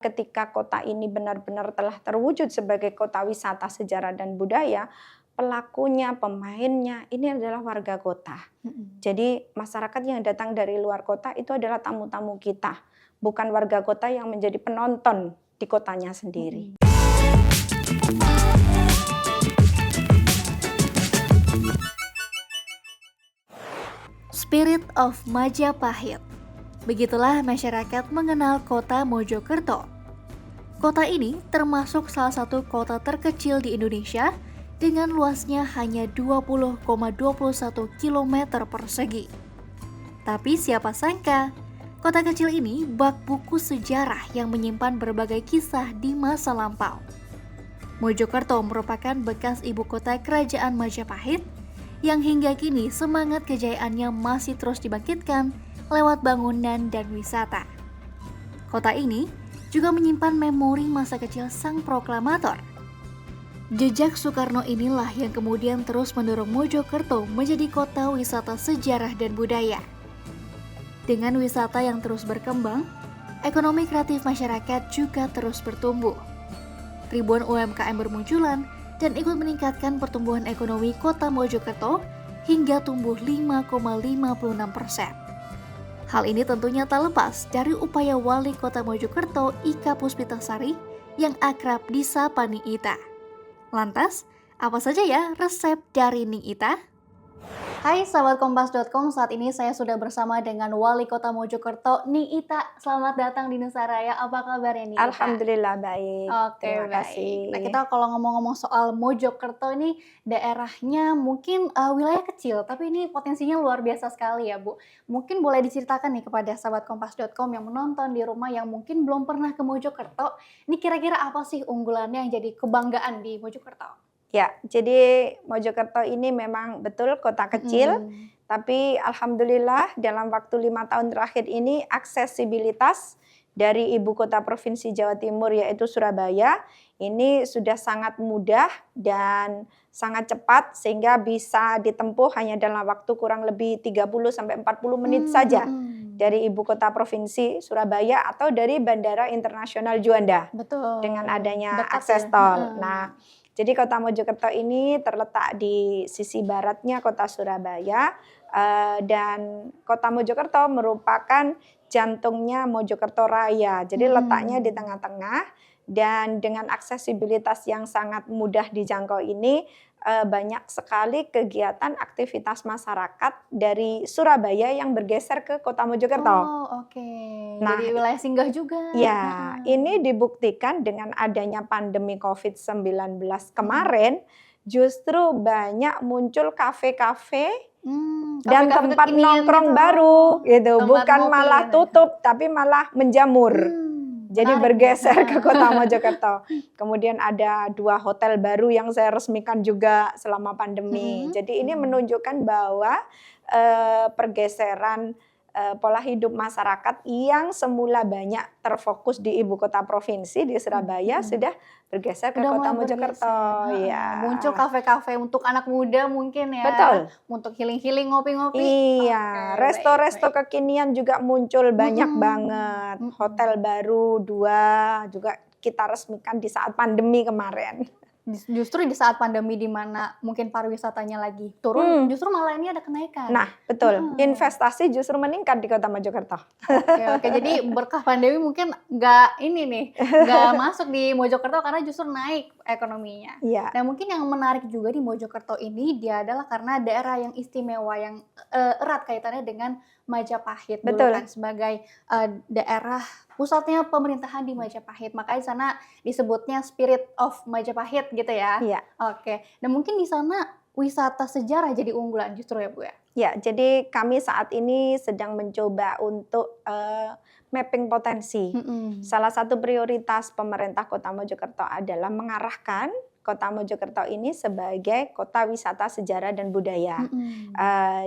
Ketika kota ini benar-benar telah terwujud sebagai kota wisata sejarah dan budaya, pelakunya, pemainnya ini adalah warga kota. Jadi masyarakat yang datang dari luar kota itu adalah tamu-tamu kita, bukan warga kota yang menjadi penonton di kotanya sendiri. Spirit of Majapahit. Begitulah masyarakat mengenal kota Mojokerto. Kota ini termasuk salah satu kota terkecil di Indonesia dengan luasnya hanya 20,21 km persegi. Tapi siapa sangka, kota kecil ini bak buku sejarah yang menyimpan berbagai kisah di masa lampau. Mojokerto merupakan bekas ibu kota kerajaan Majapahit yang hingga kini semangat kejayaannya masih terus dibangkitkan lewat bangunan dan wisata. Kota ini juga menyimpan memori masa kecil sang proklamator. Jejak Soekarno inilah yang kemudian terus mendorong Mojokerto menjadi kota wisata sejarah dan budaya. Dengan wisata yang terus berkembang, ekonomi kreatif masyarakat juga terus bertumbuh. Ribuan UMKM bermunculan dan ikut meningkatkan pertumbuhan ekonomi kota Mojokerto hingga tumbuh 5,56%. Hal ini tentunya tak lepas dari upaya Wali Kota Mojokerto Ika Puspitasari yang akrab disapa Ning Ita. Lantas, apa saja ya resep dari Ning Ita? Hai sahabat Kompas.com, saat ini saya sudah bersama dengan Wali Kota Mojokerto Ning Ita. Selamat datang di Nusaraya, apa kabarnya Ning Ita? Alhamdulillah baik. Oke, Terima baik. kasih. Nah, kita kalau ngomong-ngomong soal Mojokerto ini daerahnya mungkin wilayah kecil, tapi ini potensinya luar biasa sekali ya Bu. Mungkin boleh diceritakan nih kepada sahabat Kompas.com yang menonton di rumah yang mungkin belum pernah ke Mojokerto, ini kira-kira apa sih unggulannya yang jadi kebanggaan di Mojokerto? Ya, jadi Mojokerto ini memang betul kota kecil, tapi alhamdulillah dalam waktu 5 tahun terakhir ini aksesibilitas dari ibu kota provinsi Jawa Timur yaitu Surabaya ini sudah sangat mudah dan sangat cepat sehingga bisa ditempuh hanya dalam waktu kurang lebih 30-40 menit saja dari ibu kota provinsi Surabaya atau dari Bandara Internasional Juanda. Betul. Dengan adanya Dekat akses ya. tol. Nah, jadi kota Mojokerto ini terletak di sisi baratnya kota Surabaya dan kota Mojokerto merupakan jantungnya Mojokerto Raya. Jadi letaknya di tengah-tengah dan dengan aksesibilitas yang sangat mudah dijangkau ini banyak sekali kegiatan aktivitas masyarakat dari Surabaya yang bergeser ke kota Mojokerto. Oh, oke. Nah, jadi wilayah singgah juga. Ya, ini dibuktikan dengan adanya pandemi COVID-19 kemarin, justru banyak muncul kafe-kafe dan Kafe-kafe tempat kekinian nongkrong gitu. baru gitu, Tempat bukan ngopi malah gitu. tutup tapi malah menjamur. Jadi Menarik bergeser nih. ke kota Mojokerto. Kemudian ada 2 hotel baru yang saya resmikan juga selama pandemi. Jadi ini menunjukkan bahwa pergeseran pola hidup masyarakat yang semula banyak terfokus di ibu kota provinsi di Surabaya sudah bergeser ke Udah kota mulai Mojokerto. bergeser. Ya. Muncul kafe-kafe untuk anak muda mungkin ya. Betul. Untuk healing-healing, ngopi-ngopi. Iya, Oke, resto-resto baik. kekinian juga muncul banyak banget. Hotel baru 2 juga kita resmikan di saat pandemi kemarin. Justru di saat pandemi di mana mungkin pariwisatanya lagi turun, justru malah ini ada kenaikan. Nah, betul. Investasi justru meningkat di kota Mojokerto. Oke, jadi berkah pandemi mungkin nggak masuk di Mojokerto karena justru naik ekonominya. Iya. Nah, mungkin yang menarik juga di Mojokerto ini dia adalah karena daerah yang istimewa yang erat kaitannya dengan Majapahit dulu Betul. kan sebagai daerah pusatnya pemerintahan di Majapahit. Makanya di sana disebutnya Spirit of Majapahit gitu ya. Iya. Oke. Dan mungkin di sana wisata sejarah jadi unggulan justru ya Bu ya. Ya, jadi kami saat ini sedang mencoba untuk mapping potensi. Salah satu prioritas pemerintah Kota Mojokerto adalah mengarahkan Kota Mojokerto ini sebagai kota wisata sejarah dan budaya.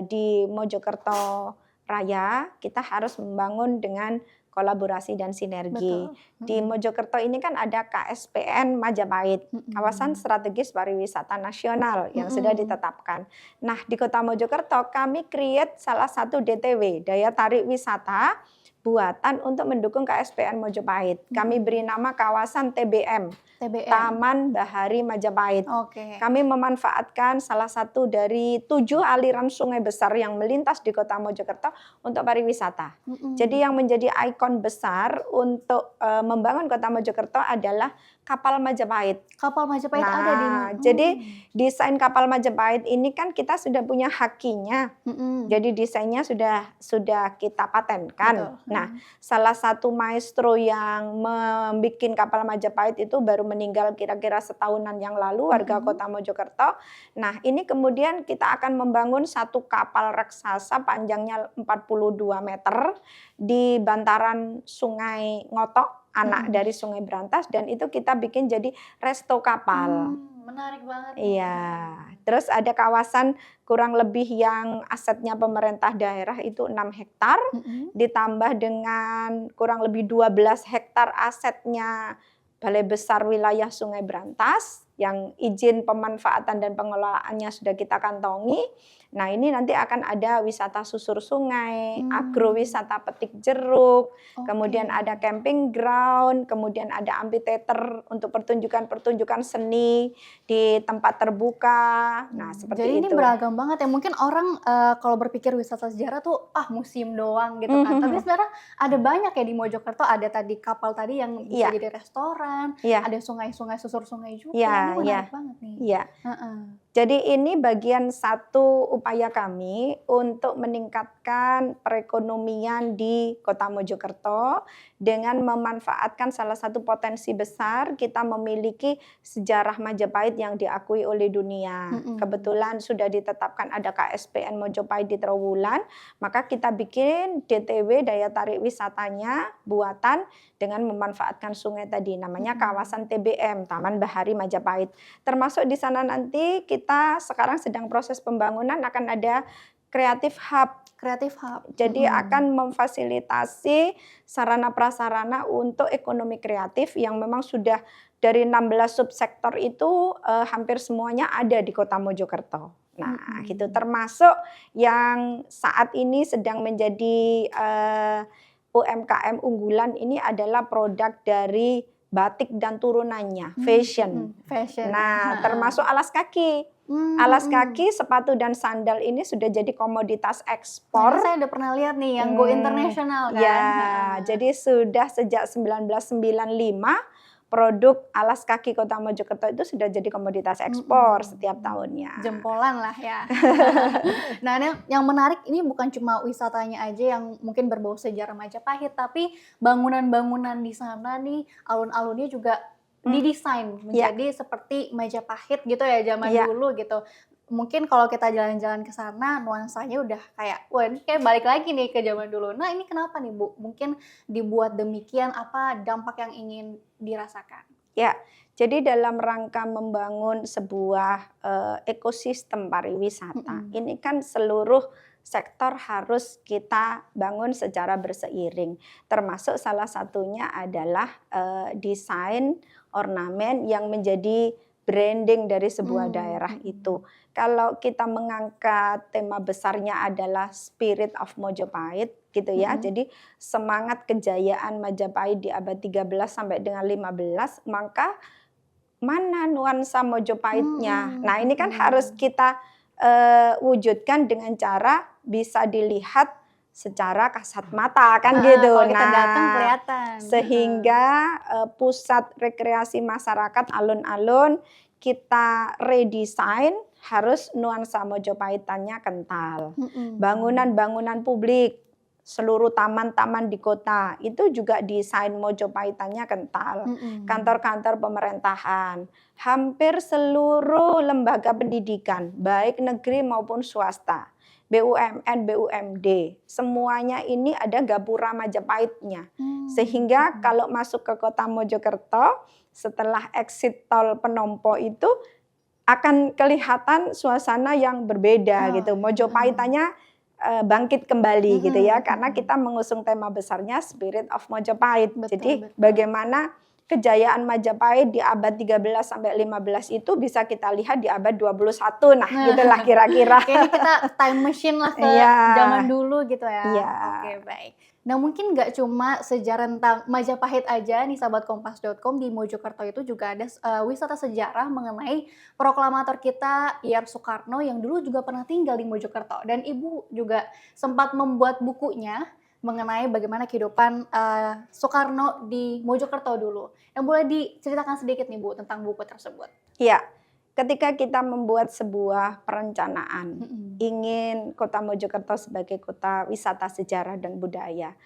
Di Mojokerto Raya kita harus membangun dengan kolaborasi dan sinergi. Betul. Di Mojokerto ini kan ada KSPN Majapahit, Kawasan Strategis Pariwisata Nasional yang sudah ditetapkan. Nah, di Kota Mojokerto kami create salah satu DTW, daya tarik wisata buatan untuk mendukung KSPN Mojopahit. Kami beri nama kawasan TBM, Taman Bahari Majapahit. Kami memanfaatkan salah satu dari 7 aliran sungai besar yang melintas di Kota Mojokerto untuk pariwisata. Jadi yang menjadi ikon besar untuk membangun Kota Mojokerto adalah kapal Majapahit. Kapal Majapahit ada di jadi desain kapal Majapahit ini kan kita sudah punya hakinya. Jadi desainnya sudah kita patenkan. Nah, salah satu maestro yang membuat kapal Majapahit itu baru meninggal kira-kira setahunan yang lalu, warga Kota Mojokerto. Nah, ini kemudian kita akan membangun satu kapal raksasa panjangnya 42 meter di bantaran Sungai Ngotok, anak dari Sungai Brantas, dan itu kita bikin jadi resto kapal. Menarik banget. Iya. Terus ada kawasan kurang lebih yang asetnya pemerintah daerah itu 6 hektar, ditambah dengan kurang lebih 12 hektar asetnya Balai Besar Wilayah Sungai Brantas, yang izin pemanfaatan dan pengelolaannya sudah kita kantongi. Nah, ini nanti akan ada wisata susur sungai, agrowisata petik jeruk, kemudian ada camping ground, kemudian ada amphitheater untuk pertunjukan-pertunjukan seni di tempat terbuka. Nah, seperti jadi itu. Jadi ini beragam banget ya. Mungkin orang kalau berpikir wisata sejarah tuh museum doang gitu kan. Tapi sebenarnya ada banyak ya di Mojokerto. Ada tadi kapal tadi yang bisa jadi restoran, ada sungai-sungai, susur sungai juga. Ini menarik banget nih. Iya. Jadi ini bagian satu upaya kami untuk meningkatkan perekonomian di Kota Mojokerto dengan memanfaatkan salah satu potensi besar, kita memiliki sejarah Majapahit yang diakui oleh dunia. Kebetulan sudah ditetapkan ada KSPN Mojopahit di Trowulan, maka kita bikin DTW, daya tarik wisatanya buatan dengan memanfaatkan sungai tadi, namanya kawasan TBM, Taman Bahari Majapahit. Termasuk di sana nanti kita sekarang sedang proses pembangunan, akan ada Creative Hub. Jadi akan memfasilitasi sarana prasarana untuk ekonomi kreatif yang memang sudah dari 16 subsektor itu hampir semuanya ada di Kota Mojokerto. Nah, gitu, termasuk yang saat ini sedang menjadi UMKM unggulan ini adalah produk dari batik dan turunannya, fashion. Nah, termasuk alas kaki. Alas kaki, sepatu dan sandal ini sudah jadi komoditas ekspor. Saya udah pernah lihat nih yang go internasional kan. Ya, jadi sudah sejak 1995 produk alas kaki Kota Mojokerto itu sudah jadi komoditas ekspor setiap tahunnya. Jempolan lah ya. Nah, yang menarik ini bukan cuma wisatanya aja yang mungkin berbau sejarah Majapahit, tapi bangunan-bangunan di sana nih, alun-alunnya juga didesain menjadi seperti Majapahit gitu ya zaman dulu gitu. Mungkin kalau kita jalan-jalan ke sana nuansanya udah kayak, wah ini kayak balik lagi nih ke zaman dulu. Nah, ini kenapa nih Bu? Mungkin dibuat demikian, apa dampak yang ingin dirasakan? Ya, jadi dalam rangka membangun sebuah ekosistem pariwisata, ini kan seluruh sektor harus kita bangun secara berseiring. Termasuk salah satunya adalah desain ornamen yang menjadi branding dari sebuah daerah itu. Kalau kita mengangkat tema besarnya adalah Spirit of Mojopahit gitu ya. Jadi semangat kejayaan Majapahit di abad 13 sampai dengan 15, maka mana nuansa Mojopahitnya. Nah, ini kan harus kita wujudkan dengan cara bisa dilihat secara kasat mata kan gitu. Kalau kita datang kelihatan. Sehingga pusat rekreasi masyarakat, alun-alun kita redesign harus nuansa Mojopahitannya kental. Bangunan-bangunan publik, seluruh taman-taman di kota itu juga desain Mojopahitannya kental. Kantor-kantor pemerintahan, hampir seluruh lembaga pendidikan, baik negeri maupun swasta, BUMN, BUMD, semuanya ini ada gapura Majapahitnya. Sehingga kalau masuk ke Kota Mojokerto, setelah exit tol Penompo itu akan kelihatan suasana yang berbeda gitu. Mojopahitannya bangkit kembali gitu ya, karena kita mengusung tema besarnya Spirit of Mojopahit. Jadi bagaimana kejayaan Majapahit di abad 13 sampai 15 itu bisa kita lihat di abad 21. Nah, gitulah kira-kira. Kayaknya kita time machine lah ke Iya. zaman dulu gitu ya. Iya. Oke, baik. Nah, mungkin nggak cuma sejarah tentang Majapahit aja nih, sahabat Kompas.com, di Mojokerto itu juga ada wisata sejarah mengenai proklamator kita Ir Soekarno yang dulu juga pernah tinggal di Mojokerto. Dan Ibu juga sempat membuat bukunya mengenai bagaimana kehidupan Soekarno di Mojokerto dulu. Yang boleh diceritakan sedikit nih Bu tentang buku tersebut? Iya, ketika kita membuat sebuah perencanaan, ingin kota Mojokerto sebagai kota wisata sejarah dan budaya,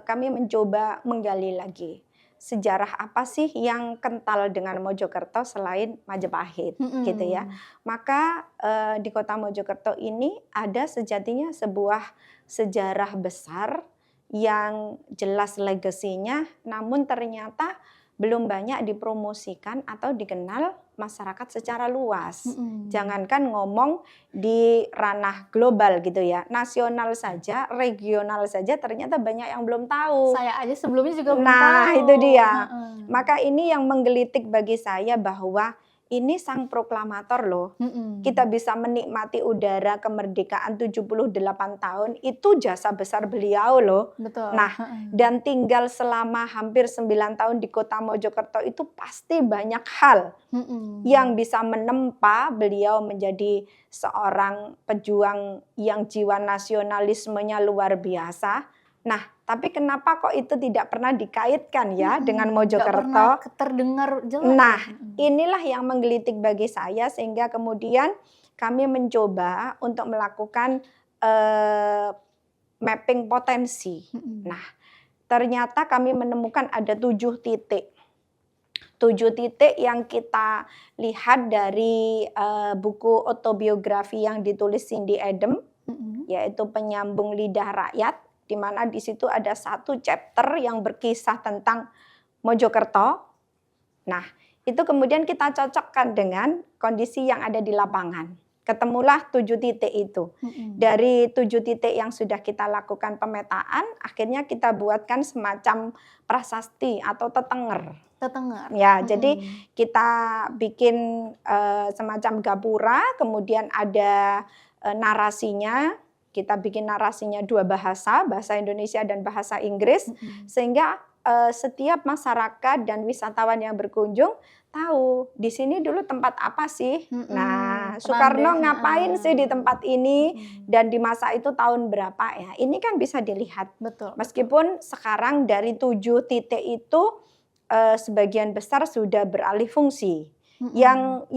kami mencoba menggali lagi. Sejarah apa sih yang kental dengan Mojokerto selain Majapahit, gitu ya. Maka di kota Mojokerto ini ada sejatinya sebuah sejarah besar yang jelas legasinya, namun ternyata belum banyak dipromosikan atau dikenal masyarakat secara luas. Jangankan ngomong di ranah global gitu ya, nasional saja, regional saja ternyata banyak yang belum tahu. Saya aja sebelumnya juga belum tahu. Nah, itu dia. Maka ini yang menggelitik bagi saya bahwa ini sang proklamator loh. Kita bisa menikmati udara kemerdekaan 78 tahun, itu jasa besar beliau loh. Betul. Nah, dan tinggal selama hampir 9 tahun di kota Mojokerto itu pasti banyak hal yang bisa menempa beliau menjadi seorang pejuang yang jiwa nasionalismenya luar biasa. Nah, tapi kenapa kok itu tidak pernah dikaitkan ya dengan Mojokerto? Nggak pernah terdengar jelas. Nah, inilah yang menggelitik bagi saya sehingga kemudian kami mencoba untuk melakukan mapping potensi. Nah, ternyata kami menemukan ada 7 titik. 7 titik yang kita lihat dari buku autobiografi yang ditulis Cindy Adams, yaitu Penyambung Lidah Rakyat, di mana di situ ada 1 chapter yang berkisah tentang Mojokerto. Nah, itu kemudian kita cocokkan dengan kondisi yang ada di lapangan. Ketemulah 7 titik itu. Dari 7 titik yang sudah kita lakukan pemetaan, akhirnya kita buatkan semacam prasasti atau tetenger. Ya, jadi kita bikin semacam gapura, kemudian ada narasinya. Kita bikin narasinya 2 bahasa Indonesia dan bahasa Inggris, sehingga setiap masyarakat dan wisatawan yang berkunjung tahu di sini dulu tempat apa sih. Nah, Soekarno ngapain sih di tempat ini dan di masa itu tahun berapa ya. Ini kan bisa dilihat. Betul. Meskipun sekarang dari 7 titik itu sebagian besar sudah beralih fungsi. Yang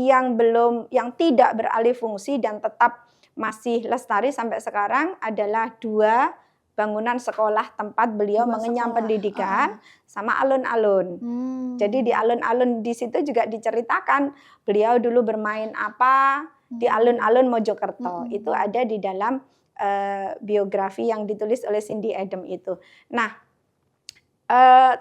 tidak beralih fungsi dan tetap masih lestari sampai sekarang adalah 2 bangunan sekolah tempat beliau mengenyam pendidikan sama alun-alun. Jadi di alun-alun di situ juga diceritakan beliau dulu bermain apa di alun-alun Mojokerto. Itu ada di dalam biografi yang ditulis oleh Cindy Adams itu. Nah,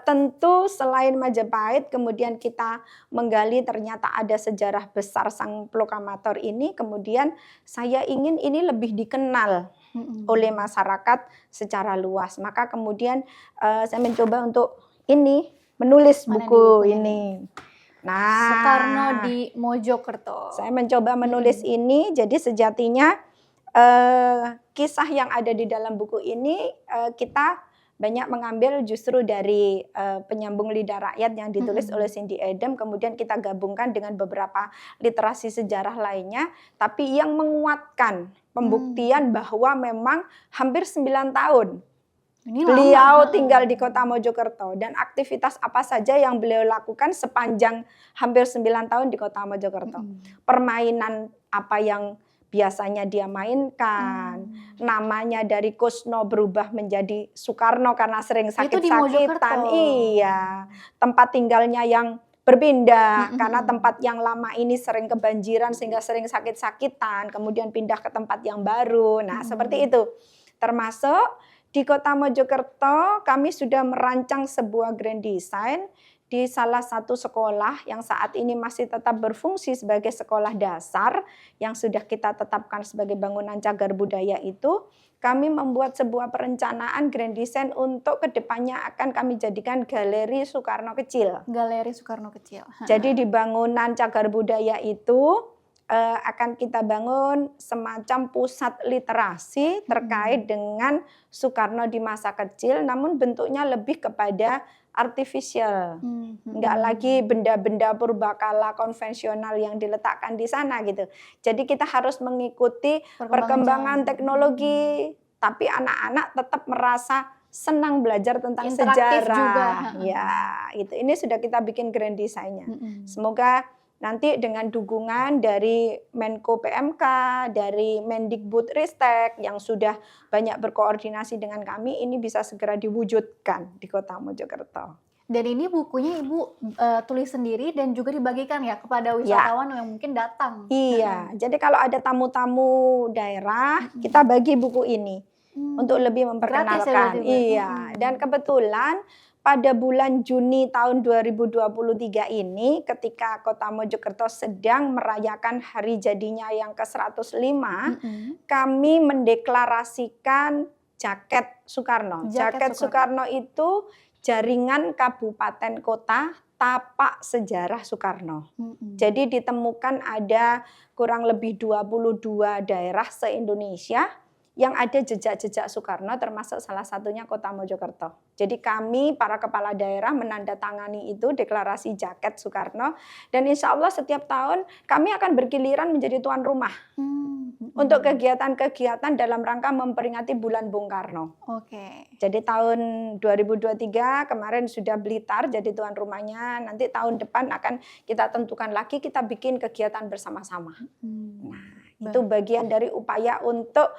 tentu selain Majapahit kemudian kita menggali ternyata ada sejarah besar sang proklamator ini, kemudian saya ingin ini lebih dikenal oleh masyarakat secara luas. Maka kemudian saya mencoba untuk menulis buku ini. Nah, Soekarno di Mojokerto. Saya mencoba menulis ini, jadi sejatinya kisah yang ada di dalam buku ini kita banyak mengambil justru dari Penyambung Lidah Rakyat yang ditulis oleh Cindy Adams, kemudian kita gabungkan dengan beberapa literasi sejarah lainnya, tapi yang menguatkan pembuktian bahwa memang hampir 9 tahun beliau tinggal di kota Mojokerto dan aktivitas apa saja yang beliau lakukan sepanjang hampir 9 tahun di kota Mojokerto. Permainan apa yang biasanya dia mainkan, namanya dari Kusno berubah menjadi Soekarno karena sering sakit-sakitan. Iya, tempat tinggalnya yang berpindah karena tempat yang lama ini sering kebanjiran sehingga sering sakit-sakitan, kemudian pindah ke tempat yang baru. Nah, seperti itu. Termasuk di kota Mojokerto kami sudah merancang sebuah grand design di salah satu sekolah yang saat ini masih tetap berfungsi sebagai sekolah dasar yang sudah kita tetapkan sebagai bangunan cagar budaya itu, kami membuat sebuah perencanaan grand design untuk kedepannya akan kami jadikan Galeri Soekarno Kecil. Galeri Soekarno Kecil. Jadi di bangunan cagar budaya itu akan kita bangun semacam pusat literasi terkait dengan Soekarno di masa kecil, namun bentuknya lebih kepada artificial. Enggak lagi benda-benda purbakala konvensional yang diletakkan di sana gitu. Jadi kita harus mengikuti perkembangan teknologi, tapi anak-anak tetap merasa senang belajar tentang interaktif sejarah. Juga. Ya, itu. Ini sudah kita bikin grand design-nya. Semoga nanti dengan dukungan dari Menko PMK, dari Mendikbudristek yang sudah banyak berkoordinasi dengan kami, ini bisa segera diwujudkan di Kota Mojokerto. Dan ini bukunya Ibu tulis sendiri dan juga dibagikan ya kepada wisatawan yang mungkin datang. Iya, jadi kalau ada tamu-tamu daerah, kita bagi buku ini untuk lebih memperkenalkan. Gratis ya, iya, dan kebetulan pada bulan Juni tahun 2023 ini ketika Kota Mojokerto sedang merayakan hari jadinya yang ke-105, kami mendeklarasikan Jaket Soekarno. Jaket Soekarno itu jaringan kabupaten kota tapak sejarah Soekarno. Jadi ditemukan ada kurang lebih 22 daerah se-Indonesia yang ada jejak-jejak Soekarno, termasuk salah satunya Kota Mojokerto. Jadi kami para kepala daerah menandatangani itu deklarasi Jaket Soekarno, dan insya Allah setiap tahun kami akan bergiliran menjadi tuan rumah untuk kegiatan-kegiatan dalam rangka memperingati bulan Bung Karno. Jadi tahun 2023 kemarin sudah Blitar jadi tuan rumahnya, nanti tahun depan akan kita tentukan lagi, kita bikin kegiatan bersama-sama. Itu bagian dari upaya untuk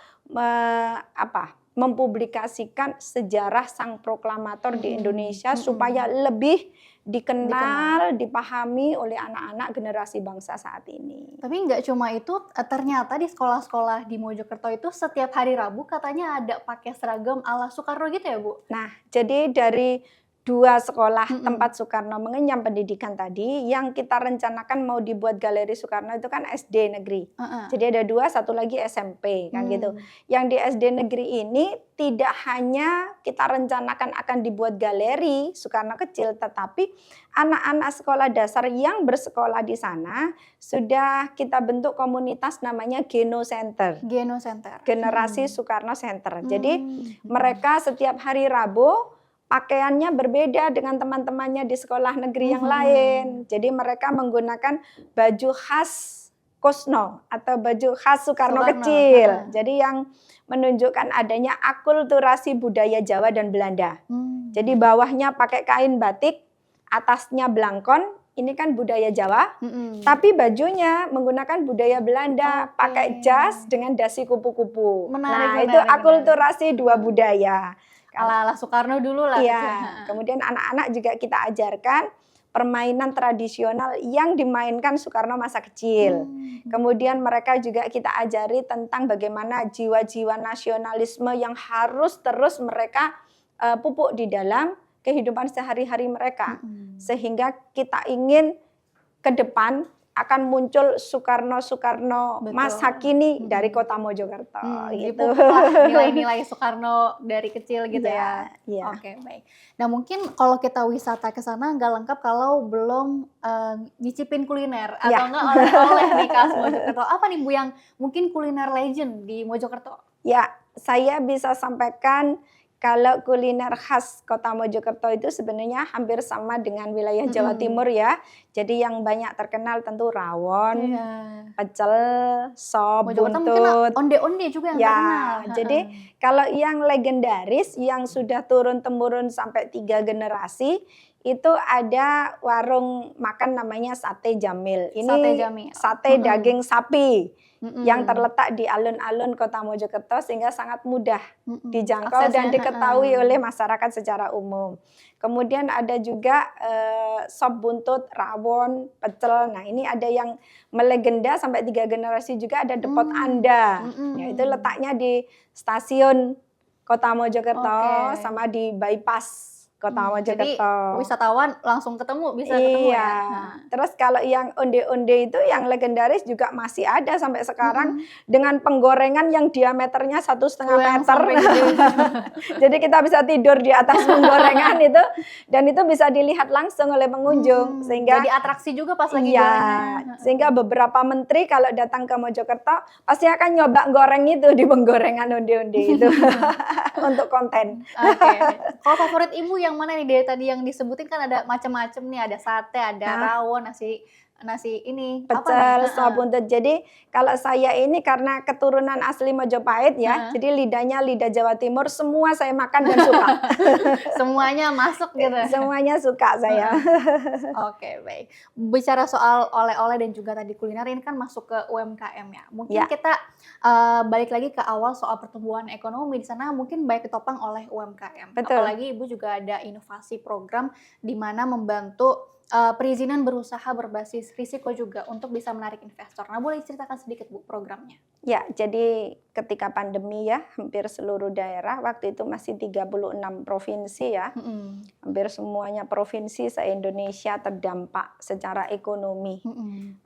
mempublikasikan sejarah sang proklamator di Indonesia supaya lebih dikenal, dipahami oleh anak-anak generasi bangsa saat ini. Tapi nggak cuma itu, ternyata di sekolah-sekolah di Mojokerto itu setiap hari Rabu katanya ada pakai seragam ala Soekarno gitu ya, Bu? Nah, jadi dari 2 sekolah tempat Soekarno mengenyam pendidikan tadi, yang kita rencanakan mau dibuat Galeri Soekarno itu kan SD negeri. Jadi ada 2, satu lagi SMP kan gitu. Yang di SD negeri ini tidak hanya kita rencanakan akan dibuat galeri Soekarno kecil, tetapi anak-anak sekolah dasar yang bersekolah di sana sudah kita bentuk komunitas namanya Geno Center. Geno Center. Generasi Soekarno Center. Jadi mereka setiap hari Rabu pakaiannya berbeda dengan teman-temannya di sekolah negeri yang lain. Jadi mereka menggunakan baju khas Kosno atau baju khas Soekarno kecil. Jadi yang menunjukkan adanya akulturasi budaya Jawa dan Belanda. Jadi bawahnya pakai kain batik, atasnya belangkon, ini kan budaya Jawa. Tapi bajunya menggunakan budaya Belanda, pakai jas dengan dasi kupu-kupu. Nah, itu akulturasi dua budaya. Ala-ala Soekarno dulu lah. Iya, kemudian anak-anak juga kita ajarkan permainan tradisional yang dimainkan Soekarno masa kecil. Kemudian mereka juga kita ajari tentang bagaimana jiwa-jiwa nasionalisme yang harus terus mereka pupuk di dalam kehidupan sehari-hari mereka. Sehingga kita ingin ke depan akan muncul Soekarno masa kini dari Kota Mojokerto. Gitu. Nilai-nilai Soekarno dari kecil gitu ya. Oke, baik. Nah mungkin kalau kita wisata ke sana nggak lengkap kalau belum nyicipin kuliner atau nggak oleh-oleh nih khas Mojokerto. Apa nih Bu yang mungkin kuliner legend di Mojokerto? Ya, saya bisa sampaikan kalau kuliner khas Kota Mojokerto itu sebenarnya hampir sama dengan wilayah Jawa Timur ya. Jadi yang banyak terkenal tentu rawon, pecel, sop, buntut. Onde-onde juga yang terkenal. Jadi kalau yang legendaris yang sudah turun-temurun sampai 3 generasi itu ada warung makan namanya Sate Jamil. Ini sate daging sapi. Yang terletak di alun-alun Kota Mojokerto sehingga sangat mudah dijangkau dan diketahui oleh masyarakat secara umum. Kemudian ada juga sop buntut, rawon, pecel. Nah ini ada yang melegenda sampai 3 generasi juga, ada Depot Anda. Itu letaknya di stasiun Kota Mojokerto sama di bypass Kota Jadi Mojokerto. wisatawan langsung bisa ketemu Iya, ya? Nah. terus kalau yang onde-onde itu yang legendaris juga masih ada sampai sekarang Mhm. dengan penggorengan yang diameternya 1,5 Yang meter. sampai gede. Jadi kita bisa tidur di atas penggorengan itu dan itu bisa dilihat langsung oleh pengunjung sehingga Jadi atraksi juga pas lagi iya, gorengnya. sehingga beberapa menteri kalau datang ke Mojokerto pasti akan nyoba goreng itu di penggorengan onde-onde itu untuk konten. Oke. Kalau favorit Ibu yang mana nih dari tadi yang disebutin kan ada macam-macam nih, ada sate, ada Nah, rawon, nasi nasi ini apa nih? pecel, Heeh. sop buntut. Jadi kalau saya ini karena keturunan asli Mojopahit ya, Heeh. jadi lidahnya lidah Jawa Timur, semua saya makan dan suka. Semuanya masuk gitu. Semuanya suka saya. Heeh. Oke, baik. Bicara soal oleh-oleh dan juga tadi kuliner ini kan masuk ke UMKM ya. Mungkin Ya, kita balik lagi ke awal soal pertumbuhan ekonomi di sana mungkin banyak ditopang oleh UMKM. betul. Apalagi Ibu juga ada inovasi program di mana membantu perizinan berusaha berbasis risiko juga untuk bisa menarik investor. Nah, boleh ceritakan sedikit Bu programnya? Ya, jadi ketika pandemi ya, hampir seluruh daerah waktu itu masih 36 provinsi ya. Mhm. Hampir semuanya provinsi se-Indonesia terdampak secara ekonomi. Mhm.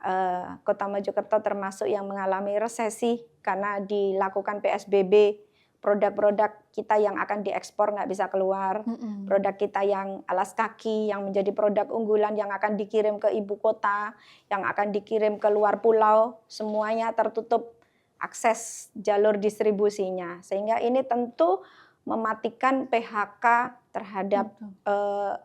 Kota Mojokerto termasuk yang mengalami resesi karena dilakukan PSBB. Produk-produk kita yang akan diekspor nggak bisa keluar. Mhm. Produk kita yang alas kaki yang menjadi produk unggulan yang akan dikirim ke ibu kota, yang akan dikirim ke luar pulau, semuanya tertutup akses jalur distribusinya. Sehingga ini tentu mematikan PHK terhadap Betul.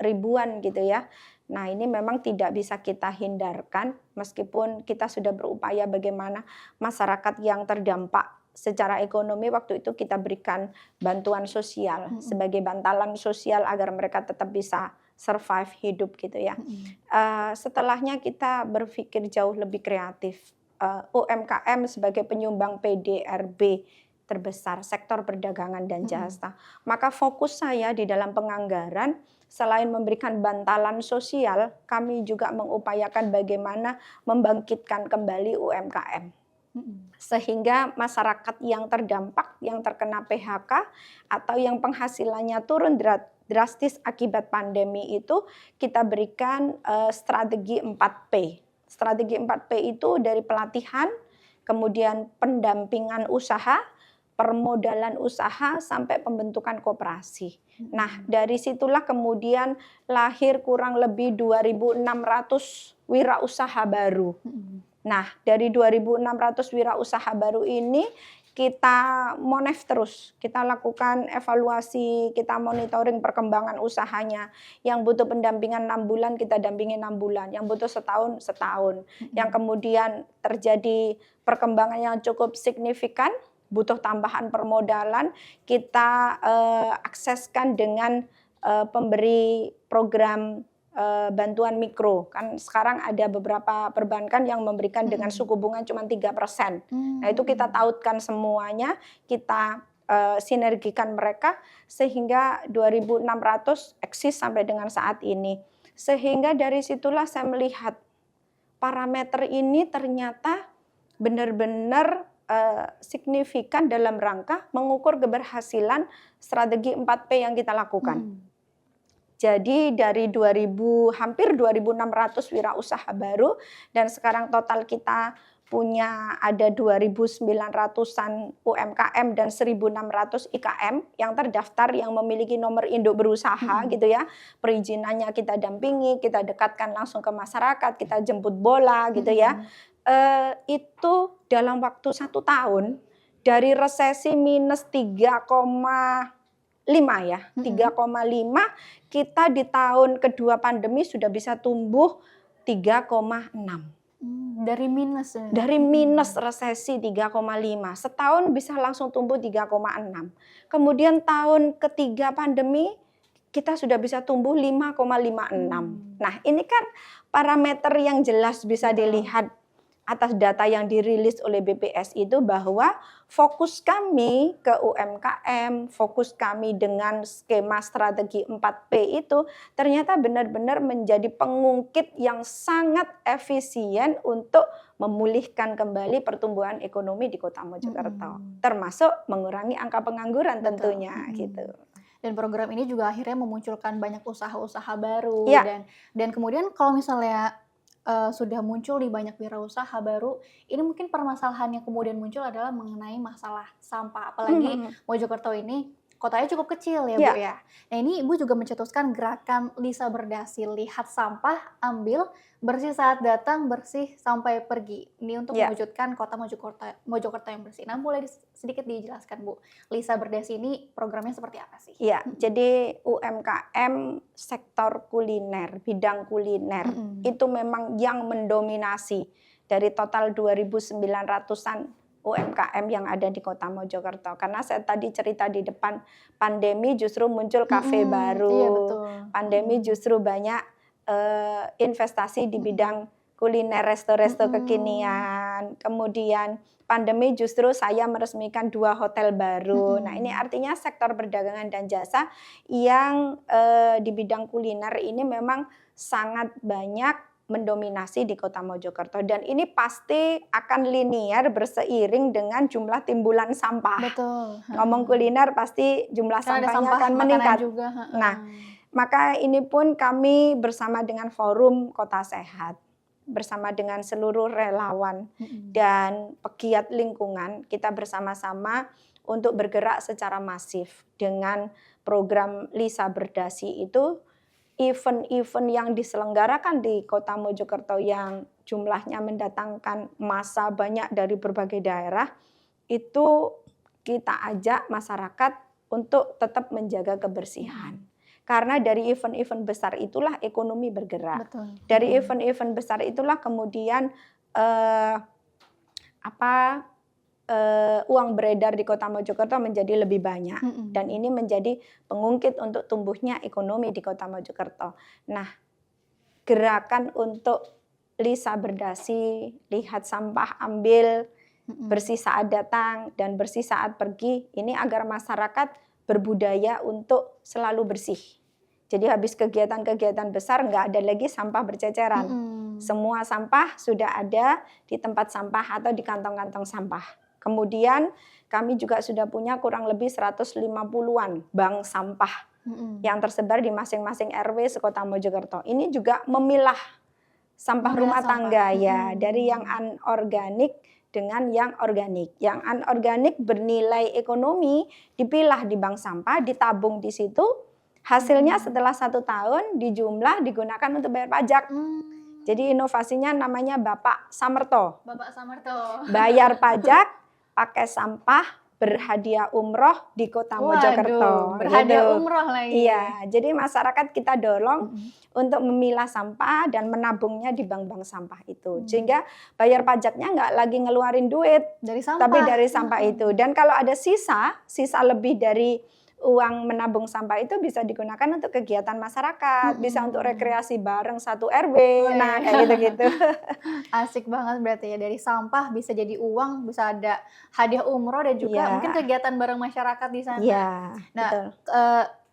ribuan gitu ya. Nah, ini memang tidak bisa kita hindarkan meskipun kita sudah berupaya bagaimana masyarakat yang terdampak secara ekonomi waktu itu kita berikan bantuan sosial Mhm. sebagai bantalan sosial agar mereka tetap bisa survive hidup gitu ya. Mhm. Setelahnya kita berpikir jauh lebih kreatif. UMKM sebagai penyumbang PDRB terbesar sektor perdagangan dan Mhm. jasa. Maka fokus saya di dalam penganggaran selain memberikan bantalan sosial, kami juga mengupayakan bagaimana membangkitkan kembali UMKM. Mhm. Sehingga masyarakat yang terdampak, yang terkena PHK, atau yang penghasilannya turun drastis akibat pandemi itu, kita berikan strategi 4P. Strategi 4P itu dari pelatihan, kemudian pendampingan usaha, permodalan usaha, sampai pembentukan koperasi. Nah, dari situlah kemudian lahir kurang lebih 2.600 wirausaha baru. Mhm. Nah, dari 2.600 wirausaha baru ini kita monitor terus, kita lakukan evaluasi, kita monitoring perkembangan usahanya. Yang butuh pendampingan 6 bulan, kita dampingi 6 bulan. Yang butuh setahun, setahun. Yang kemudian terjadi perkembangan yang cukup signifikan, butuh tambahan permodalan, kita akseskan dengan pemberi program bantuan mikro. Kan sekarang ada beberapa perbankan yang memberikan dengan suku bunga cuma 3%. Nah, itu kita tautkan semuanya, kita sinergikan mereka sehingga 2.600 eksis sampai dengan saat ini. Sehingga dari situlah saya melihat parameter ini ternyata benar-benar signifikan dalam rangka mengukur keberhasilan strategi 4P yang kita lakukan. Jadi dari hampir 2.600 wirausaha baru dan sekarang total kita punya ada 2.900-an UMKM dan 1.600 IKM yang terdaftar yang memiliki nomor induk berusaha gitu ya. Perizinannya kita dampingi, kita dekatkan langsung ke masyarakat, kita jemput bola gitu ya. Itu dalam waktu 1 tahun dari resesi minus 3,5 ya, 3,5 kita di tahun kedua pandemi sudah bisa tumbuh 3,6. Dari minus ya? Dari minus resesi 3,5, setahun bisa langsung tumbuh 3,6. Kemudian tahun ketiga pandemi kita sudah bisa tumbuh 5,56. Nah, ini kan parameter yang jelas bisa dilihat atas data yang dirilis oleh BPS itu bahwa fokus kami ke UMKM, fokus kami dengan skema strategi 4P itu ternyata benar-benar menjadi pengungkit yang sangat efisien untuk memulihkan kembali pertumbuhan ekonomi di Kota Mojokerto. Termasuk mengurangi angka pengangguran tentunya gitu. Dan program ini juga akhirnya memunculkan banyak usaha-usaha baru Iya. dan kemudian kalau misalnya, sudah muncul di banyak wirausaha baru, ini mungkin permasalahan yang kemudian muncul adalah mengenai masalah sampah. Apalagi Mojokerto ini kotanya cukup kecil ya, Bu, Iya. ya. Nah, ini Ibu juga mencetuskan gerakan Lisa Berdasi, lihat sampah, ambil, bersih saat datang, bersih sampai pergi. Ini untuk Iya. mewujudkan kota Mojokerto yang bersih. Nah, boleh sedikit dijelaskan, Bu, Lisa Berdasi ini programnya seperti apa sih? Iya, jadi UMKM sektor kuliner, bidang kuliner itu memang yang mendominasi dari total 2.900-an UMKM yang ada di Kota Mojokerto. Karena saya tadi cerita di depan, pandemi justru muncul kafe Iya baru, betul. pandemi justru banyak investasi di bidang kuliner, resto-resto kekinian. Kemudian pandemi justru saya meresmikan 2 hotel baru. Nah, ini artinya sektor perdagangan dan jasa yang di bidang kuliner ini memang sangat banyak mendominasi di Kota Mojokerto, dan ini pasti akan linear berseiring dengan jumlah timbulan sampah. Betul. Ngomong kuliner pasti jumlah Kan ada sampahnya sampah akan makanan meningkat. juga. Nah, maka ini pun kami bersama dengan Forum Kota Sehat, bersama dengan seluruh relawan dan pegiat lingkungan, kita bersama-sama untuk bergerak secara masif dengan program Lisa Berdasi itu. Event-event yang diselenggarakan di Kota Mojokerto yang jumlahnya mendatangkan massa banyak dari berbagai daerah, itu kita ajak masyarakat untuk tetap menjaga kebersihan. Karena dari event-event besar itulah ekonomi bergerak. Betul. Dari event-event besar itulah kemudian uang beredar di Kota Mojokerto menjadi lebih banyak, dan ini menjadi pengungkit untuk tumbuhnya ekonomi di Kota Mojokerto. Nah, gerakan untuk Lisa Berdasi, lihat sampah, ambil, bersih saat datang dan bersih saat pergi, ini agar masyarakat berbudaya untuk selalu bersih. Jadi habis kegiatan-kegiatan besar nggak ada lagi sampah berceceran. Semua sampah sudah ada di tempat sampah atau di kantong-kantong sampah. Kemudian kami juga sudah punya kurang lebih 150-an bank sampah yang tersebar di masing-masing RW sekota Mojokerto. Ini juga memilah sampah rumah tangga ya, dari yang anorganik dengan yang organik. Yang anorganik bernilai ekonomi dipilah di bank sampah, ditabung di situ. Hasilnya setelah 1 tahun dijumlah digunakan untuk bayar pajak. Jadi inovasinya namanya Bapak Samerto. Bapak Samerto. Bayar pajak, pakai sampah, berhadiah umroh di Kota Mojokerto. Berhadiah gitu. umroh lagi. Iya, jadi masyarakat kita dorong untuk memilah sampah dan menabungnya di bank-bank sampah itu. Sehingga bayar pajaknya nggak lagi ngeluarin duit, Dari sampah. tapi dari sampah itu. Dan kalau ada sisa lebih dari uang menabung sampah itu bisa digunakan untuk kegiatan masyarakat, bisa untuk rekreasi bareng satu RW, nah kayak gitu-gitu. Asik banget berarti ya, dari sampah bisa jadi uang, bisa ada hadiah umroh dan juga mungkin kegiatan bareng masyarakat di sana. Iya, Nah, betul.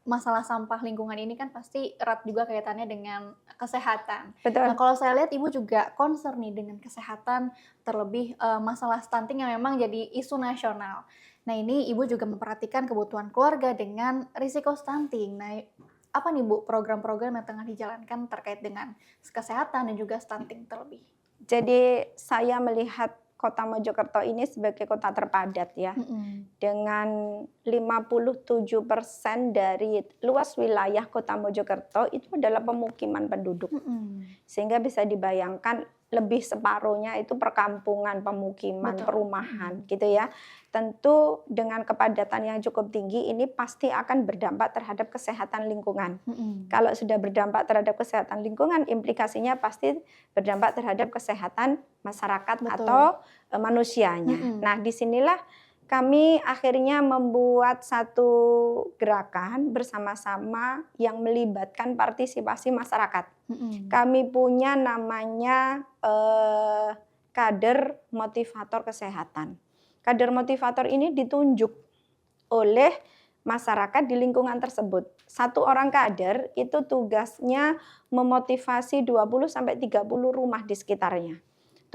masalah sampah lingkungan ini kan pasti erat juga kaitannya dengan kesehatan. Betul. Nah, kalau saya lihat Ibu juga concern nih dengan kesehatan, terlebih masalah stunting yang memang jadi isu nasional. Nah, ini Ibu juga memperhatikan kebutuhan keluarga dengan risiko stunting. Nah, apa nih Bu program-program yang tengah dijalankan terkait dengan kesehatan dan juga stunting terlebih? Jadi saya melihat Kota Mojokerto ini sebagai kota terpadat ya, dengan 57% dari luas wilayah Kota Mojokerto itu adalah pemukiman penduduk. Sehingga bisa dibayangkan lebih separuhnya itu perkampungan, pemukiman, perumahan gitu ya. Tentu dengan kepadatan yang cukup tinggi ini pasti akan berdampak terhadap kesehatan lingkungan. Kalau sudah berdampak terhadap kesehatan lingkungan, implikasinya pasti berdampak terhadap kesehatan masyarakat atau manusianya. Nah, disinilah kami akhirnya membuat satu gerakan bersama-sama yang melibatkan partisipasi masyarakat. Kami punya namanya kader motivator kesehatan. Kader motivator ini ditunjuk oleh masyarakat di lingkungan tersebut. Satu orang kader itu tugasnya memotivasi 20-30 rumah di sekitarnya.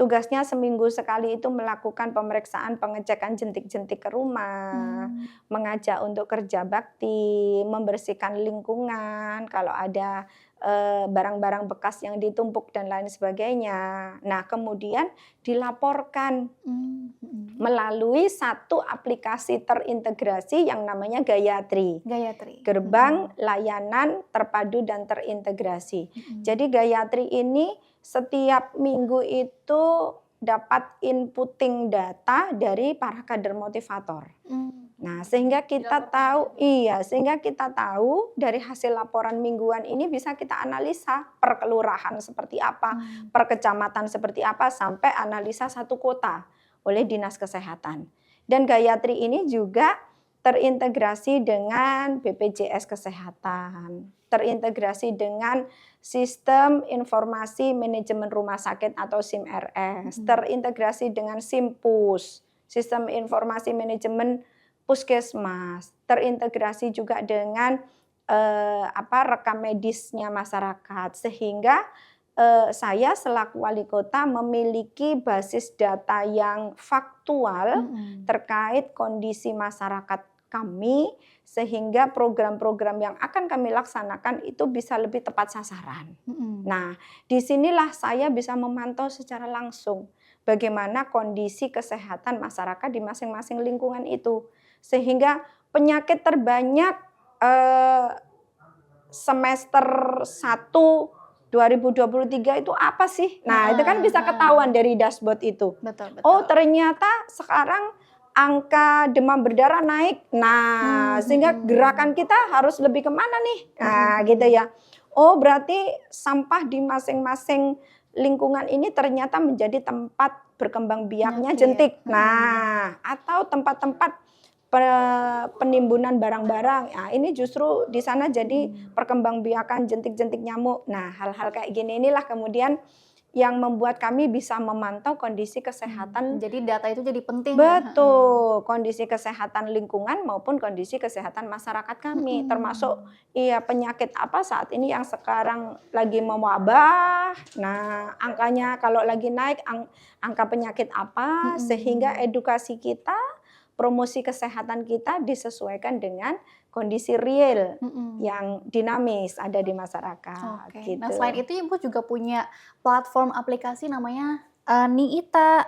tugasnya seminggu sekali itu melakukan pemeriksaan pengecekan jentik-jentik ke rumah, mengajak untuk kerja bakti, membersihkan lingkungan, kalau ada barang-barang bekas yang ditumpuk dan lain sebagainya. Nah, kemudian dilaporkan melalui satu aplikasi terintegrasi yang namanya Gayatri. Gerbang Layanan Terpadu dan Terintegrasi. Jadi Gayatri ini setiap minggu itu dapat inputting data dari para kader motivator. Nah, sehingga kita tahu dari hasil laporan mingguan ini bisa kita analisa per kelurahan seperti apa, per kecamatan seperti apa, sampai analisa satu kota oleh Dinas Kesehatan. Dan Gayatri ini juga terintegrasi dengan BPJS Kesehatan, terintegrasi dengan Sistem Informasi Manajemen Rumah Sakit atau SIMRS, terintegrasi dengan SIMPUS, Sistem Informasi Manajemen Puskesmas, terintegrasi juga dengan rekam medisnya masyarakat, sehingga saya selaku wali kota memiliki basis data yang faktual terkait kondisi masyarakat kami, sehingga program-program yang akan kami laksanakan itu bisa lebih tepat sasaran. Nah, disinilah saya bisa memantau secara langsung bagaimana kondisi kesehatan masyarakat di masing-masing lingkungan itu, sehingga penyakit terbanyak semester 1 2023 itu apa sih? Nah, itu kan bisa ketahuan dari dashboard itu. Betul. Oh, ternyata sekarang angka demam berdarah naik. Nah, sehingga gerakan kita harus lebih kemana nih? Nah, gitu ya. Oh, berarti sampah di masing-masing lingkungan ini ternyata menjadi tempat berkembang biaknya jentik. Nah, atau tempat-tempat penimbunan barang-barang. Nah, ini justru di sana jadi perkembangbiakan jentik-jentik nyamuk. Nah, hal-hal kayak gini inilah kemudian yang membuat kami bisa memantau kondisi kesehatan. Jadi data itu jadi penting. Betul, kondisi kesehatan lingkungan maupun kondisi kesehatan masyarakat kami, termasuk penyakit apa saat ini yang sekarang lagi mewabah. Nah, angkanya kalau lagi naik angka penyakit apa, sehingga edukasi kita, promosi kesehatan kita disesuaikan dengan kondisi real yang dinamis ada di masyarakat. Gitu. Nah, selain itu Ibu juga punya platform aplikasi namanya Niita.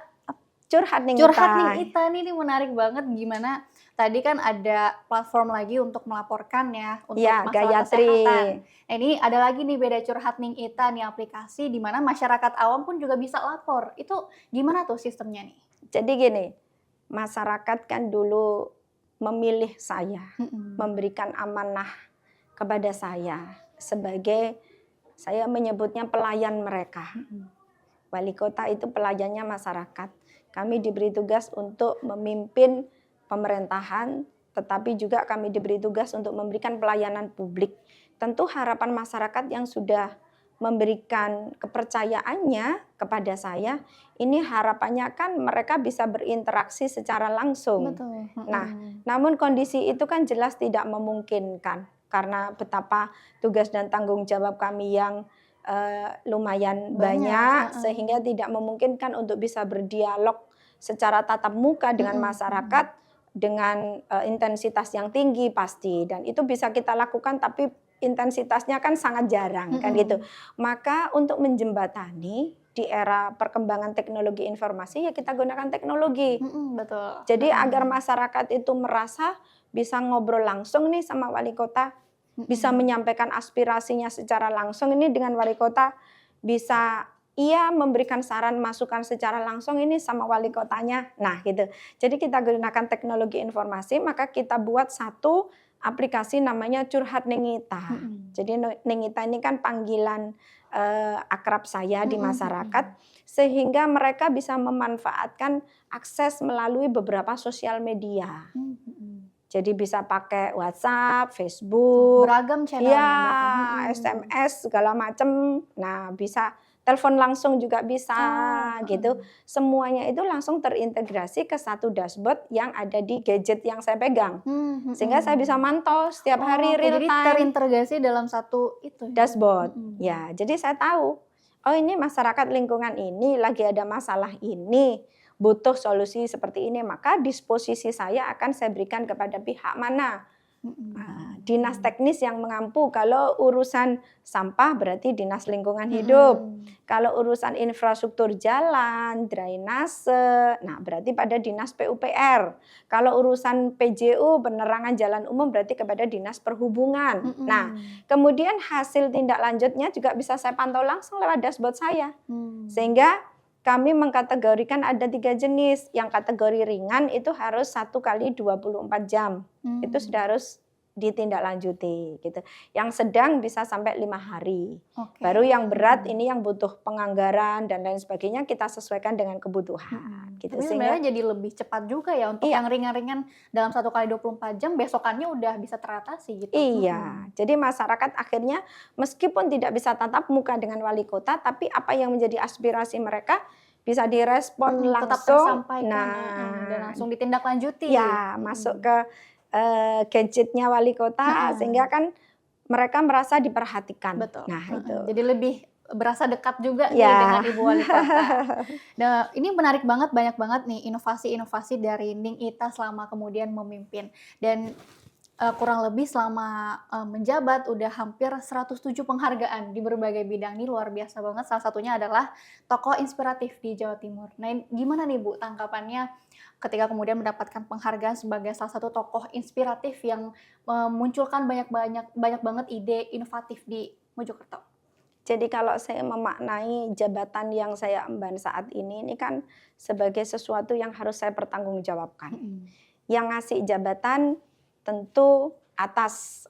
Curhat Niita ini menarik banget, gimana tadi kan ada platform lagi untuk melaporkan ya untuk masalah kesehatan. Nah, ini ada lagi nih beda Curhat Niita nih, aplikasi di mana masyarakat awam pun juga bisa lapor. Itu gimana tuh sistemnya nih? Jadi gini, masyarakat kan dulu memilih saya, memberikan amanah kepada saya sebagai, saya menyebutnya pelayan mereka. Wali kota itu pelayannya masyarakat. Kami diberi tugas untuk memimpin pemerintahan, tetapi juga kami diberi tugas untuk memberikan pelayanan publik. Tentu harapan masyarakat yang sudah memberikan kepercayaannya kepada saya, ini harapannya kan mereka bisa berinteraksi secara langsung. Betul. Nah, namun kondisi itu kan jelas tidak memungkinkan karena betapa tugas dan tanggung jawab kami yang lumayan banyak, sehingga tidak memungkinkan untuk bisa berdialog secara tatap muka dengan masyarakat dengan intensitas yang tinggi pasti, dan itu bisa kita lakukan tapi intensitasnya kan sangat jarang kan gitu. Maka untuk menjembatani di era perkembangan teknologi informasi ya kita gunakan teknologi. Betul. Jadi agar masyarakat itu merasa bisa ngobrol langsung nih sama wali kota, bisa menyampaikan aspirasinya secara langsung ini dengan wali kota, bisa memberikan saran masukan secara langsung ini sama wali kotanya. Nah, gitu. Jadi kita gunakan teknologi informasi, maka kita buat satu aplikasi namanya Curhat Niita. Jadi Niita ini kan panggilan akrab saya di masyarakat, sehingga mereka bisa memanfaatkan akses melalui beberapa sosial media. Jadi bisa pakai WhatsApp, Facebook, beragam channelnya, SMS segala macam. Nah, bisa telepon langsung juga bisa gitu. Semuanya itu langsung terintegrasi ke satu dashboard yang ada di gadget yang saya pegang. Sehingga saya bisa mantau setiap hari real time. Jadi terintegrasi dalam satu itu dashboard. Ya, jadi saya tahu oh ini masyarakat lingkungan ini lagi ada masalah ini, butuh solusi seperti ini, maka disposisi saya akan saya berikan kepada pihak mana. Dinas teknis yang mengampu. Kalau urusan sampah berarti dinas lingkungan hidup. Kalau urusan infrastruktur jalan, drainase, nah berarti pada dinas PUPR. Kalau urusan PJU, penerangan jalan umum, berarti kepada dinas perhubungan. Nah, kemudian hasil tindak lanjutnya juga bisa saya pantau langsung lewat dashboard saya. Sehingga kami mengkategorikan ada 3 jenis. Yang kategori ringan itu harus 1 kali 24 jam. Itu sudah harus ditindaklanjuti gitu. Yang sedang bisa sampai 5 hari. Baru yang berat ini yang butuh penganggaran dan lain sebagainya kita sesuaikan dengan kebutuhan. Gitu. Tapi sebenarnya jadi lebih cepat juga ya untuk yang ringan-ringan dalam 1 kali 24 jam besokannya udah bisa teratasi gitu. Iya, jadi masyarakat akhirnya meskipun tidak bisa tatap muka dengan wali kota, tapi apa yang menjadi aspirasi mereka bisa direspon Tetap langsung. tersampaikan dan langsung ditindaklanjuti. Ya, masuk ke gadgetnya wali kota sehingga kan mereka merasa diperhatikan. Betul. Nah, itu. Jadi lebih berasa dekat juga nih dengan Ibu Wali Kota. Nah, ini menarik banget, banyak banget nih inovasi-inovasi dari Ning Ita selama kemudian memimpin. Dan kurang lebih selama menjabat udah hampir 107 penghargaan di berbagai bidang. Ini luar biasa banget. Salah satunya adalah tokoh inspiratif di Jawa Timur. Nah, gimana nih Bu tanggapannya ketika kemudian mendapatkan penghargaan sebagai salah satu tokoh inspiratif yang memunculkan banyak banget ide inovatif di Mojokerto? Jadi kalau saya memaknai jabatan yang saya emban saat ini kan sebagai sesuatu yang harus saya pertanggungjawabkan. Yang ngasih jabatan tentu atas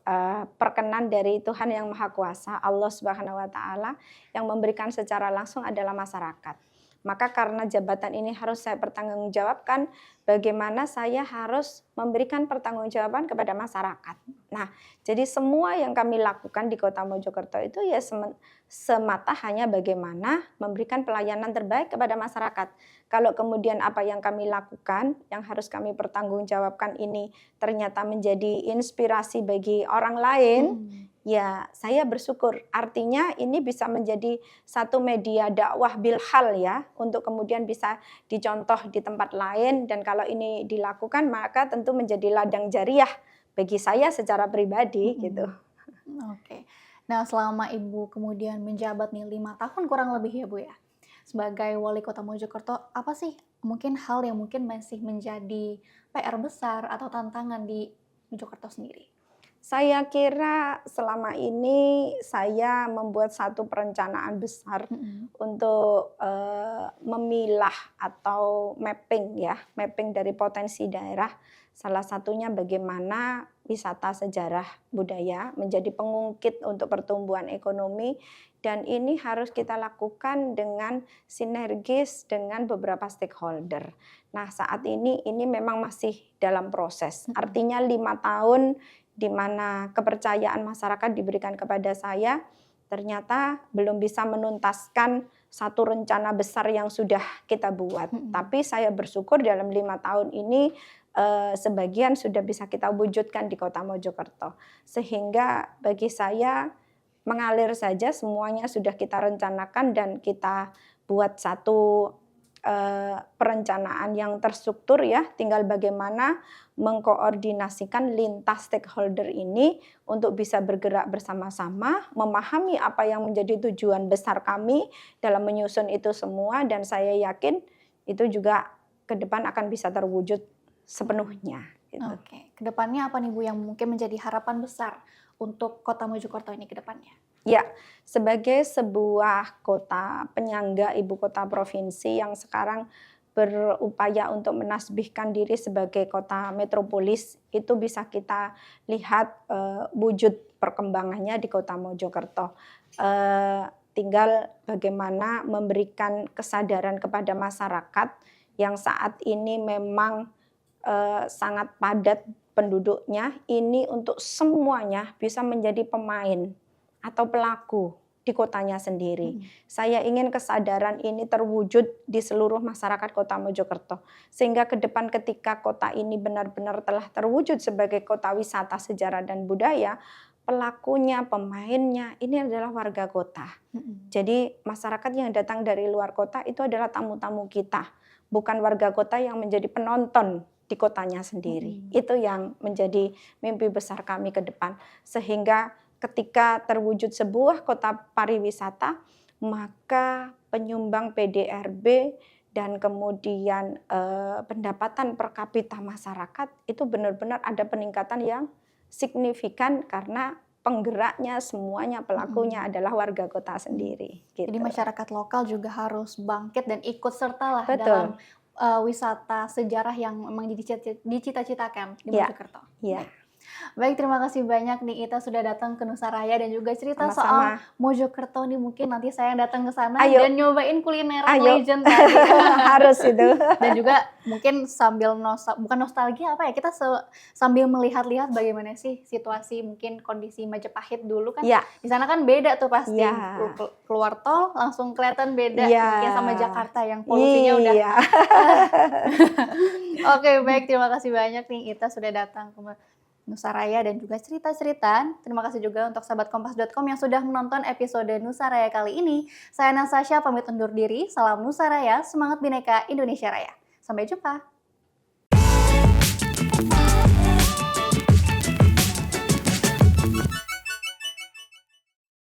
perkenan dari Tuhan yang Maha Kuasa, Allah Subhanahu wa taala, yang memberikan secara langsung adalah masyarakat. Maka karena jabatan ini harus saya pertanggungjawabkan, bagaimana saya harus memberikan pertanggungjawaban kepada masyarakat. Nah, jadi semua yang kami lakukan di Kota Mojokerto itu ya semata hanya bagaimana memberikan pelayanan terbaik kepada masyarakat. Kalau kemudian apa yang kami lakukan, yang harus kami pertanggungjawabkan ini ternyata menjadi inspirasi bagi orang lain, ya saya bersyukur. Artinya ini bisa menjadi satu media dakwah bilhal ya, untuk kemudian bisa dicontoh di tempat lain, dan kalau ini dilakukan maka tentu menjadi ladang jariah bagi saya secara pribadi gitu. Oke. Nah, selama Ibu kemudian menjabat nih 5 tahun kurang lebih ya Bu ya, sebagai Wali Kota Mojokerto, apa sih mungkin hal yang mungkin masih menjadi PR besar atau tantangan di Mojokerto sendiri? Saya kira selama ini saya membuat satu perencanaan besar untuk memilah atau mapping dari potensi daerah. Salah satunya bagaimana wisata sejarah budaya menjadi pengungkit untuk pertumbuhan ekonomi, dan ini harus kita lakukan dengan sinergis dengan beberapa stakeholder. Nah, saat ini memang masih dalam proses. Artinya 5 tahun di mana kepercayaan masyarakat diberikan kepada saya, ternyata belum bisa menuntaskan satu rencana besar yang sudah kita buat. Tapi saya bersyukur dalam 5 tahun ini sebagian sudah bisa kita wujudkan di Kota Mojokerto. Sehingga bagi saya mengalir saja, semuanya sudah kita rencanakan dan kita buat satu perencanaan yang terstruktur ya, tinggal bagaimana mengkoordinasikan lintas stakeholder ini untuk bisa bergerak bersama-sama, memahami apa yang menjadi tujuan besar kami dalam menyusun itu semua, dan saya yakin itu juga ke depan akan bisa terwujud sepenuhnya. Gitu. Oke, kedepannya apa nih Bu yang mungkin menjadi harapan besar untuk Kota Mojokerto ini ke depannya? Ya, sebagai sebuah kota penyangga ibu kota provinsi yang sekarang berupaya untuk menasbihkan diri sebagai kota metropolis, itu bisa kita lihat wujud perkembangannya di Kota Mojokerto. Tinggal bagaimana memberikan kesadaran kepada masyarakat yang saat ini memang sangat padat penduduknya, ini untuk semuanya bisa menjadi pemain atau pelaku di kotanya sendiri. Saya ingin kesadaran ini terwujud di seluruh masyarakat Kota Mojokerto. Sehingga ke depan ketika kota ini benar-benar telah terwujud sebagai kota wisata sejarah dan budaya, pelakunya, pemainnya ini adalah warga kota. Jadi masyarakat yang datang dari luar kota itu adalah tamu-tamu kita, bukan warga kota yang menjadi penonton di kotanya sendiri. Itu yang menjadi mimpi besar kami ke depan. Sehingga ketika terwujud sebuah kota pariwisata, maka penyumbang PDRB dan kemudian pendapatan per kapita masyarakat itu benar-benar ada peningkatan yang signifikan karena penggeraknya semuanya pelakunya adalah warga kota sendiri. Gitu. Jadi masyarakat lokal juga harus bangkit dan ikut serta lah Betul. dalam wisata sejarah yang memang dicita-citakan di Ya. Mojokerto. Ya. Baik, terima kasih banyak nih Ita sudah datang ke Nusaraya dan juga cerita Sama-sama. soal Mojokerto nih. Mungkin nanti saya datang ke sana Ayo. dan nyobain kuliner Ayo. legend tadi. Harus itu. Dan juga mungkin sambil bukan nostalgia apa ya, kita sambil melihat-lihat bagaimana sih situasi mungkin kondisi Majapahit dulu kan. Ya. Di sana kan beda tuh pasti. Ya. Keluar tol langsung kelihatan beda Ya. mungkin sama Jakarta yang polusinya udah. Iya. Oke, baik, terima kasih banyak nih Ita sudah datang ke Nusaraya dan juga cerita-cerita. Terima kasih juga untuk sahabat kompas.com yang sudah menonton episode Nusaraya kali ini. Saya Natasha pamit undur diri. Salam Nusaraya, semangat Bhinneka Indonesia Raya. Sampai jumpa.